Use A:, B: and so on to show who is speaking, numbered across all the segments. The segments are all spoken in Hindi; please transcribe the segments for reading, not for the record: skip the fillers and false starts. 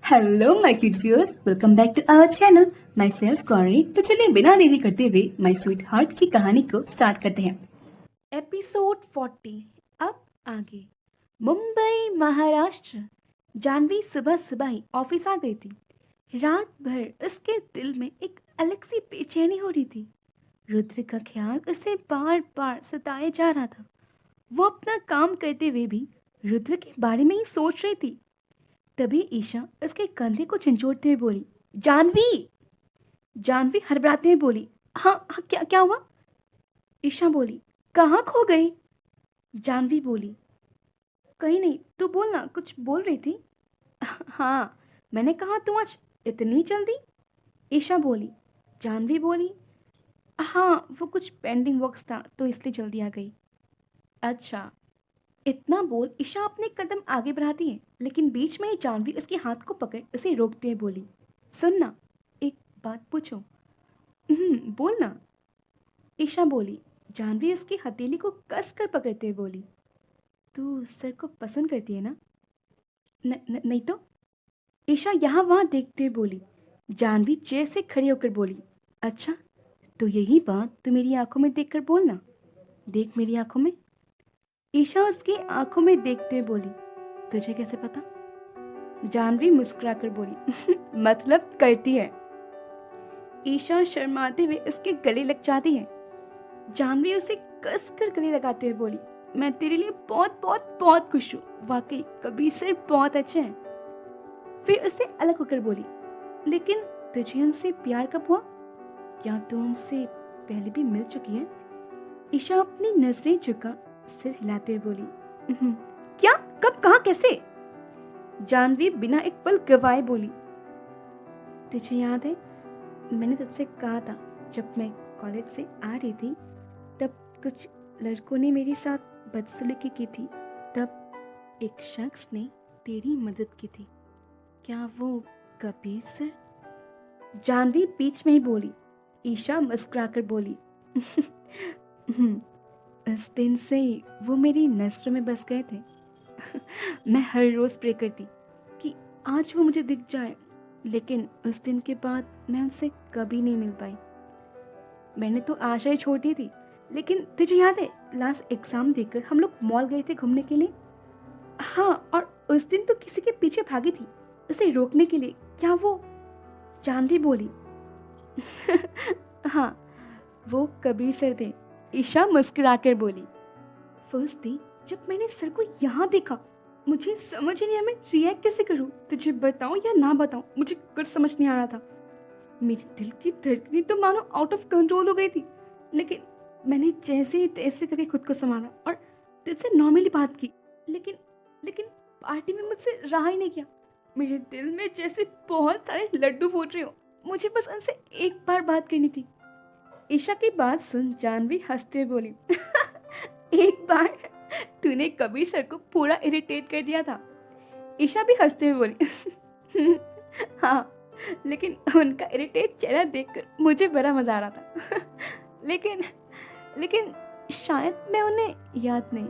A: Hello my cute viewers, welcome back to our channel. Myself Gauri. तो चलिए बिना देरी करते हुए माई स्वीट हार्ट की कहानी को स्टार्ट करते हैं। एपिसोड 40। अब आगे। मुंबई महाराष्ट्र। जानवी सुबह सुबह ही ऑफिस आ गई थी। रात भर उसके दिल में एक अलग सी बेचैनी हो रही थी। रुद्र का ख्याल उसे बार बार सताए जा रहा था। वो अपना काम करते हुए भी रुद्र के बारे में ही सोच रही थी। तभी ईशा उसके कंधे को झंझोड़ते हुए बोली, जानवी। जानवी हड़बड़ाते हुए बोली, हाँ हाँ, क्या क्या हुआ? ईशा बोली, कहाँ खो गई? जानवी बोली, कहीं नहीं, तू बोल ना, कुछ बोल रही थी। हाँ, मैंने कहा तुम आज इतनी जल्दी? ईशा बोली। जानवी बोली, हाँ वो कुछ पेंडिंग वर्क्स था तो इसलिए जल्दी आ गई। अच्छा। इतना बोल ईशा अपने कदम आगे बढ़ाती है, लेकिन बीच में ही जानवी उसके हाथ को पकड़ उसे रोकते हुए बोली, सुन ना, एक बात पूछो। बोल ना। ईशा बोली। जानवी उसकी हथेली को कस कर पकड़ते हुए बोली, तू सर को पसंद करती है ना? नहीं तो। ईशा यहाँ वहाँ देखते हुए बोली। जानवी चेयर से खड़ी होकर बोली, अच्छा, तो यही बात तू मेरी आंखों में देखकर बोलना। देख मेरी आंखों में। ईशा उसकी आंखों में देखते हुए बोली, तुझे कैसे पता? जानवी मुस्कुराकर बोली, मतलब करती है। ईशा शर्माते हुए उसके गले लग जाती है। जानवी उसे कस कर गले लगाते हुए बोली, मैं तेरे लिए बहुत बहुत बहुत खुश हूँ, वाकई कबीर सर बहुत अच्छे हैं। फिर उससे अलग होकर बोली, लेकिन तुझे उनसे प्यार कब हुआ? क्या तू उनसे पहले भी मिल चुकी है? ईशा अपनी नजरें झुका सिर हिलाते हुए बोली, क्या, कब, कहाँ, कैसे? जानवी बिना एक पल गवाए बोली, तुझे याद है मैंने तुझसे कहा था जब मैं कॉलेज से आ रही थी तब कुछ लड़कों ने मेरे साथ बदसलूकी की थी, तब एक शख्स ने तेरी मदद की थी। क्या वो कबीर सर? जानवी बीच में ही बोली। ईशा मुस्कुराकर बोली, उस दिन से वो मेरी नज़रों में बस गए थे। मैं हर रोज प्रे करती कि आज वो मुझे दिख जाए, लेकिन उस दिन के बाद मैं उनसे कभी नहीं मिल पाई। मैंने तो आशा ही छोड़ दी थी, लेकिन तुझे याद है लास्ट एग्जाम देकर हम लोग मॉल गए थे घूमने के लिए? हाँ, और उस दिन तो किसी के पीछे भागी थी उसे रोकने के लिए, क्या वो? जानवी बोली। हाँ, वो कबीर सर थे। ईशा मुस्कुराकर बोली। फर्स्ट डे जब मैंने सर को यहाँ देखा, मुझे समझ ही नहीं आया मैं रिएक्ट कैसे करूँ, तुझे बताऊँ या ना बताऊँ, मुझे कुछ समझ नहीं आ रहा था। मेरे दिल की धड़कनें तो मानो आउट ऑफ कंट्रोल हो गई थी, लेकिन मैंने जैसे ही तैसे करके खुद को संभाला और दिल से नॉर्मली बात की। लेकिन लेकिन पार्टी में मुझसे रहा ही नहीं गया। मेरे दिल में जैसे बहुत सारे लड्डू फूट रहे हो। मुझे बस उनसे एक बार बात करनी थी। ईशा की बात सुन जानवी हंसते हुए बोली, एक बार? तूने कबीर सर को पूरा इरिटेट कर दिया था। ईशा भी हंसते हुए बोली, हाँ, लेकिन उनका इरिटेट चेहरा देखकर मुझे बड़ा मजा आ रहा था। लेकिन लेकिन शायद मैं उन्हें याद नहीं।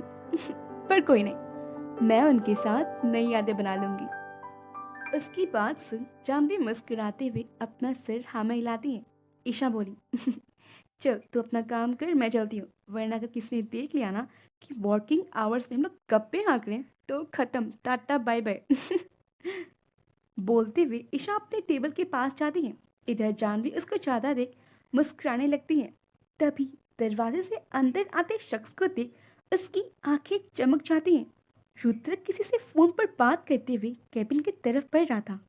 A: पर कोई नहीं, मैं उनके साथ नई यादें बना लूंगी। उसकी बात सुन जानवी मुस्कुराते हुए अपना सिर हाँ में हिलाती है। ईशा बोली, चल तू अपना काम कर, मैं चलती हूँ, वरना अगर किसी ने देख लिया ना कि वर्किंग आवर्स में हम लोग गप्पे हाँक रहे हैं तो खत्म, टाटा बाय बाय। बोलते हुए ईशा अपने टेबल के पास जाती है। इधर जानवी उसको ज्यादा देख मुस्कुराने लगती है। तभी दरवाजे से अंदर आते शख्स को देख उसकी आंखें चमक जाती हैं। रुद्र किसी से फोन पर बात करते हुए कैबिन की तरफ बढ़ रहा था।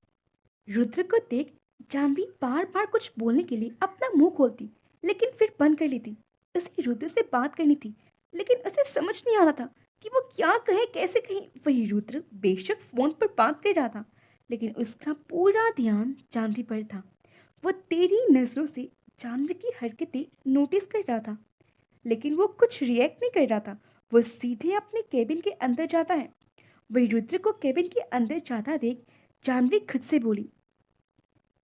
A: रुद्र को देख जानवी बार बार कुछ बोलने के लिए अपना मुंह खोलती, लेकिन फिर बंद कर लेती। उसे रुद्र से बात करनी थी, लेकिन उसे समझ नहीं आ रहा था कि वो क्या कहे, कैसे कहे। वही रुद्र बेशक फोन पर बात कर रहा था, लेकिन उसका पूरा ध्यान जानवी पर था। वो तेरी नजरों से जानवी की हरकतें नोटिस कर रहा था, लेकिन वो कुछ रिएक्ट नहीं कर रहा था। वो सीधे अपने केबिन के अंदर जाता है। वही रुद्र को केबिन के अंदर जाता देख जानवी खुद से बोली,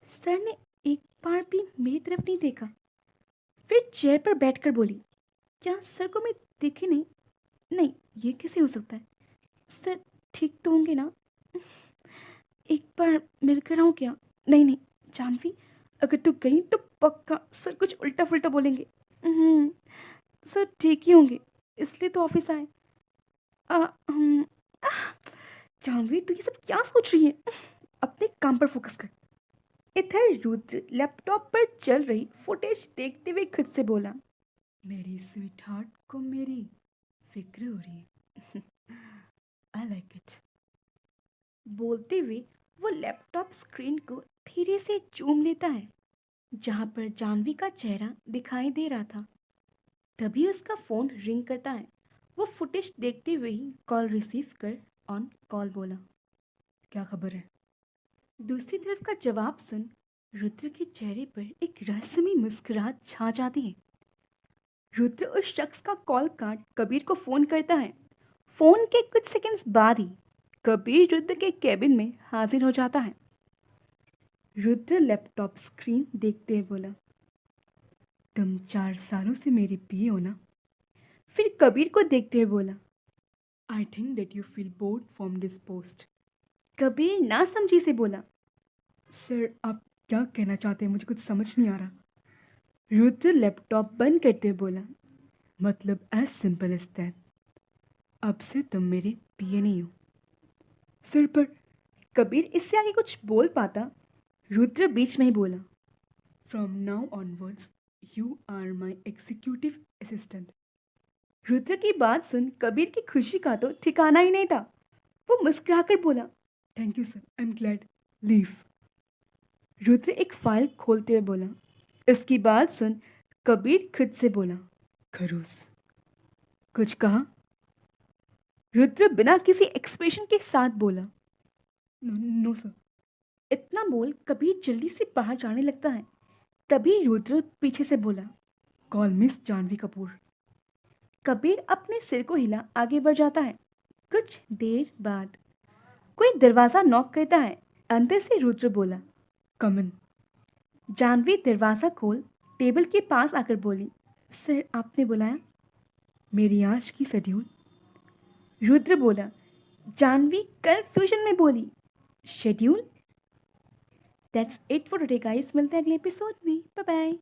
A: सर ने एक बार भी मेरी तरफ नहीं देखा। फिर चेयर पर बैठकर बोली, क्या सर को मैं दिखी नहीं? नहीं, ये कैसे हो सकता है? सर ठीक तो होंगे ना? एक बार मिलकर आऊँ क्या? नहीं नहीं जानवी, अगर तू गई तो पक्का सर कुछ उल्टा फुल्टा बोलेंगे। हम्म, सर ठीक ही होंगे, इसलिए तो ऑफिस आए। आ, हम्म, आह, जानवी तू ये सब क्या सोच रही है? अपने काम पर फोकस कर। इधर रुद्र लैपटॉप पर चल रही फुटेज देखते हुए खुद से बोला, मेरी स्वीट हार्ट को मेरी फिक्र हो रही है। I like it. बोलते हुए वो लैपटॉप स्क्रीन को धीरे से चूम लेता है जहां पर जानवी का चेहरा दिखाई दे रहा था। तभी उसका फोन रिंग करता है। वो फुटेज देखते हुए ही कॉल रिसीव कर ऑन कॉल बोला, क्या खबर है? दूसरी तरफ का जवाब सुन रुद्र के चेहरे पर एक रहस्यमय मुस्कुराहट छा जाती है। रुद्र उस शख्स का कॉल काट कबीर को फोन करता है। फोन के कुछ सेकंड्स बाद ही कबीर रुद्र के केबिन में हाजिर हो जाता है। रुद्र लैपटॉप स्क्रीन देखते हुए बोला, तुम 4 सालों से मेरी पी हो ना? फिर कबीर को देखते हुए बोला, I think that you feel bored from this post. Kabir ना समझी से बोला, सर आप क्या कहना चाहते हैं, मुझे कुछ समझ नहीं आ रहा। रुद्र लैपटॉप बंद करते हुए बोला, मतलब एज सिंपल एज दैट, अब से तुम मेरे पीए नहीं हो। सर पर कबीर इससे आगे कुछ बोल पाता, रुद्र बीच में ही बोला, from now onwards you are my executive assistant. Rudra की बात सुन कबीर की खुशी का तो ठिकाना ही नहीं था। वो मुस्कुराकर बोला, thank you sir, I am glad, leave. Rudra एक फाइल खोलते हुए बोला। इसकी बात सुन कबीर खुद से बोला, खरूस। कुछ कहा? रुद्र बिना किसी एक्सप्रेशन के साथ बोला, नो नो सर। इतना बोल कबीर जल्दी से बाहर जाने लगता है। तभी रुद्र पीछे से बोला, कॉल मिस जानवी कपूर। कबीर अपने सिर को हिला आगे बढ़ जाता है। कुछ देर बाद कोई दरवाजा नॉक करता है। अंदर से रुद्र बोला, कम इन। जानवी दरवाजा खोल टेबल के पास आकर बोली, सर आपने बुलाया? मेरी आज की शेड्यूल। रुद्र बोला। जानवी कंफ्यूजन में बोली, schedule? That's it for today guys, मिलते हैं अगले एपिसोड में। Bye bye.